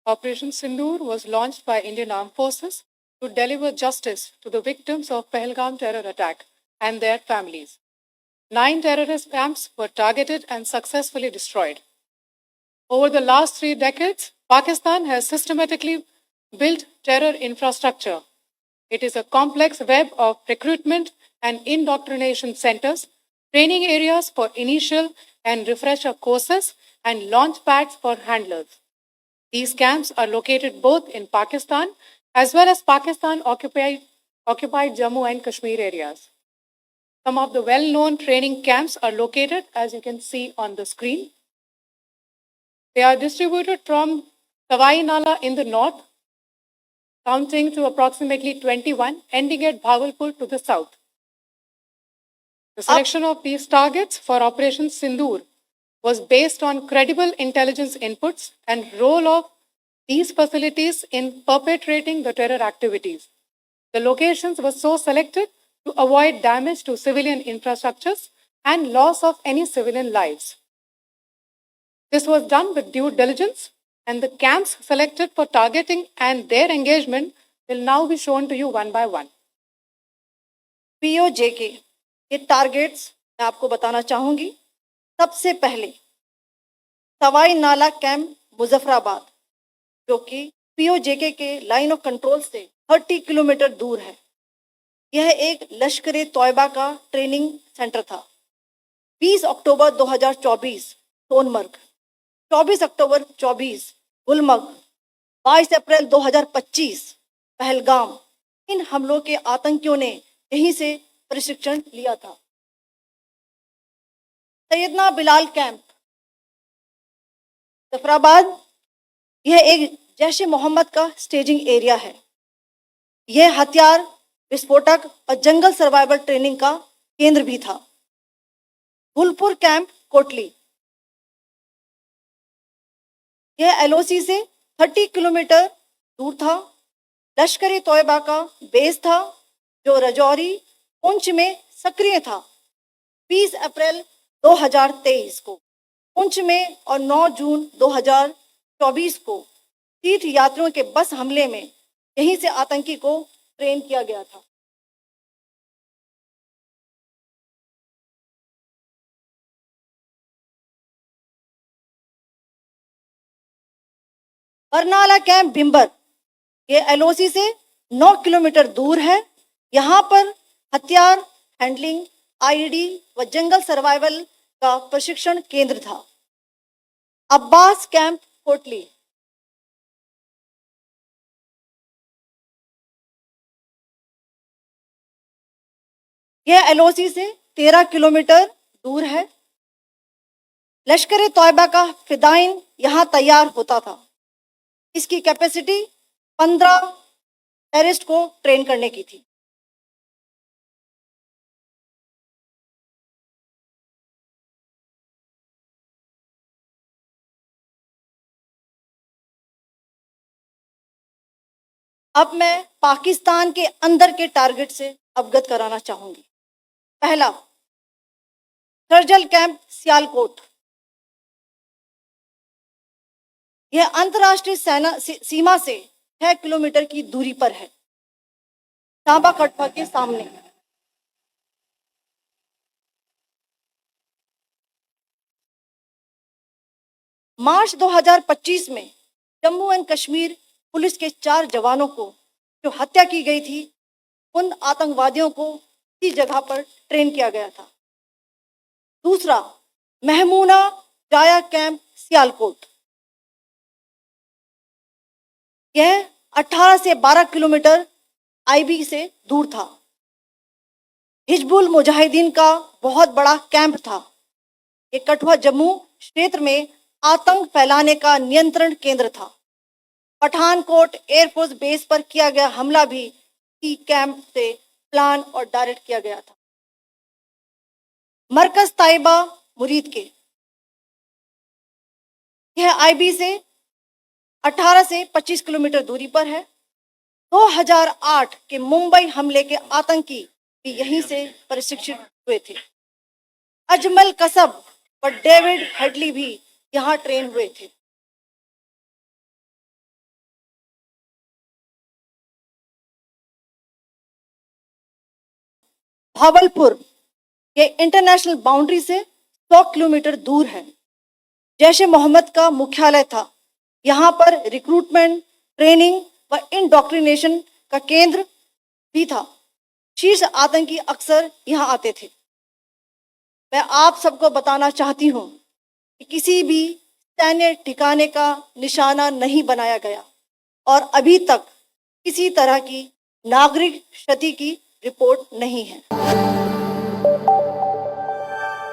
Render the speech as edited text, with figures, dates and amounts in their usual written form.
Operation Sindoor was launched by Indian Armed Forces to deliver justice to the victims of Pahalgam terror attack and their families. 9 terrorist camps were targeted and successfully destroyed. Over the last 3 decades, Pakistan has systematically built terror infrastructure. It is a complex web of recruitment and indoctrination centers, training areas for initial and refresher courses, and launch pads for handlers. These camps are located both in Pakistan as well as Pakistan occupied Jammu and Kashmir areas. Some of the well-known training camps are located, as you can see on the screen. They are distributed from Sawai Nala in the north, counting to approximately 21, ending at Bhagalpur to the south. The selection of these targets for Operation Sindoor was based on credible intelligence inputs and role of these facilities in perpetrating the terror activities. The locations were so selected to avoid damage to civilian infrastructures and loss of any civilian lives. This was done with due diligence, and the camps selected for targeting and their engagement will now be shown to you one by one. POJK ये targets मैं आपको बताना चाहूंगी। सबसे पहले सवाई नाला camp Muzaffarabad, जो कि POJK के लाइन ऑफ कंट्रोल से 30 किलोमीटर दूर है। यह एक लश्कर तौयबा का ट्रेनिंग सेंटर था। 20 अक्टूबर 2024 सोनमर्ग, 24 अक्टूबर 24 गुलमर्ग, 22 अप्रैल 2025 पहलगाम, इन हमलों के आतंकियों ने यहीं से प्रशिक्षण लिया था। सैयदना बिलाल कैंप जफराबाद, यह एक जैश ए मोहम्मद का स्टेजिंग एरिया है। यह हथियार, विस्फोटक और जंगल सर्वाइवल ट्रेनिंग का केंद्र भी था। गुलपुर कैंप कोटली, यह LOC से 30 किलोमीटर दूर था। लश्कर तौयबा का बेस था, जो रजौरी पुंछ में सक्रिय था। 20 अप्रैल 2023 को पुंछ में और 9 जून 2024 को तीर्थ यात्रियों के बस हमले में यहीं से आतंकी को ट्रेन किया गया था। बरनाला कैंप भिंबर, ये LOC से 9 किलोमीटर दूर है। यहाँ पर हथियार, हैंडलिंग, IED व जंगल सर्वाइवल का प्रशिक्षण केंद्र था। अब्बास कैंप कोटली, यह LOC से 13 किलोमीटर दूर है। लश्कर तौयबा का फिदाइन यहाँ तैयार होता था। इसकी कैपेसिटी 15 टेररिस्ट को ट्रेन करने की थी। अब मैं पाकिस्तान के अंदर के टारगेट से अवगत कराना चाहूंगी। पहला, सर्जल कैंप सियालकोट, यह अंतर्राष्ट्रीय सीमा से 6 किलोमीटर की दूरी पर है, सांबा कटवा के सामने। मार्च 2025 में जम्मू एंड कश्मीर पुलिस के 4 जवानों को जो हत्या की गई थी, उन आतंकवादियों को इस जगह पर ट्रेन किया गया था। दूसरा, महमूना जाया कैंप सियालकोट, यह 18 से 12 किलोमीटर IB से दूर था। हिजबुल मुजाहिदीन का बहुत बड़ा कैंप था। ये कठुआ जम्मू क्षेत्र में आतंक फैलाने का नियंत्रण केंद्र था। पठानकोट एयरफोर्स बेस पर किया गया हमला भी इसी कैंप से प्लान और डायरेक्ट किया गया था। मरकज ताइबा मुरीद के, यह IB से 18 से 25 किलोमीटर दूरी पर है। 2008 के मुंबई हमले के आतंकी भी यहीं से प्रशिक्षित हुए थे। अजमल कसब और डेविड हेडली भी यहाँ ट्रेन हुए थे। भावलपुर ये इंटरनेशनल बाउंड्री से 100 किलोमीटर दूर है। जैश ए मोहम्मद का मुख्यालय था। यहाँ पर रिक्रूटमेंट, ट्रेनिंग व इंडोक्ट्रिनेशन का केंद्र भी था। शीर्ष आतंकी अक्सर यहाँ आते थे। मैं आप सबको बताना चाहती हूँ कि किसी भी सैन्य ठिकाने का निशाना नहीं बनाया गया और अभी तक किसी तरह की नागरिक क्षति की रिपोर्ट नहीं है।